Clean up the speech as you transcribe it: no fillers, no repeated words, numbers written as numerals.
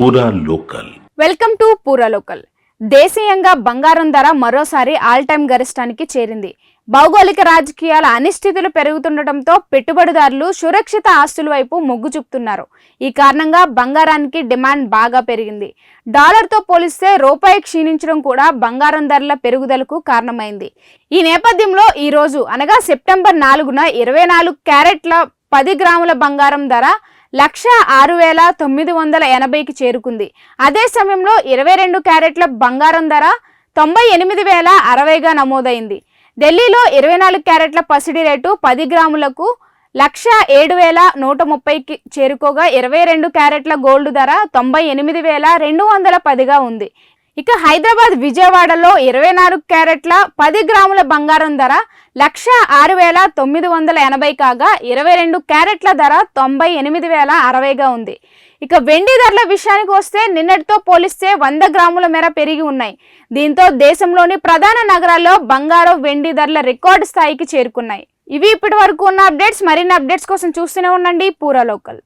పూరా local. Welcome to పూరా local. దేశీయంగా బంగారం ధర మరోసారి ఆల్ టైమ్ గరిష్టానికి చేరింది. భౌగోళిక రాజకీయాల అనిశ్చితులు పెరుగుతుండటంతో పెట్టుబడిదారులు సురక్షిత ఆస్తుల వైపు మొగ్గు చూపుతున్నారు. ఈ కారణంగా బంగారానికి డిమాండ్ బాగా పెరిగింది. డాలర్తో పోలిస్తే రూపాయి క్షీణించడం కూడా బంగారం ధరల పెరుగుదలకు కారణమైంది. ఈ నేపథ్యంలో ఈ రోజు అనగా సెప్టెంబర్ 4న 24 క్యారెట్ల 10 గ్రాముల బంగారం ధర 1,06,980కి చేరుకుంది. అదే సమయంలో 22 క్యారెట్ల బంగారం ధర 98,060గా నమోదైంది. ఢిల్లీలో 24 క్యారెట్ల పసిడి రేటు 10 గ్రాములకు 107,130కి చేరుకోగా 22 క్యారెట్ల గోల్డ్ ధర 98,210గా ఉంది. ఇక హైదరాబాద్, విజయవాడలో 24 క్యారెట్ల 10 గ్రాముల బంగారం ధర 106,980 కాగా 22 క్యారెట్ల ధర 98,060గా ఉంది. ఇక వెండి ధరల విషయానికి వస్తే నిన్నటితో పోలిస్తే 100 గ్రాముల మేర పెరిగి ఉన్నాయి. దీంతో దేశంలోని ప్రధాన నగరాల్లో బంగారం, వెండి ధరల రికార్డు స్థాయికి చేరుకున్నాయి. ఇవి ఇప్పటి వరకు ఉన్న అప్డేట్స్. మరిన్ని అప్డేట్స్ కోసం చూస్తూనే ఉండండి పూరా లోకల్.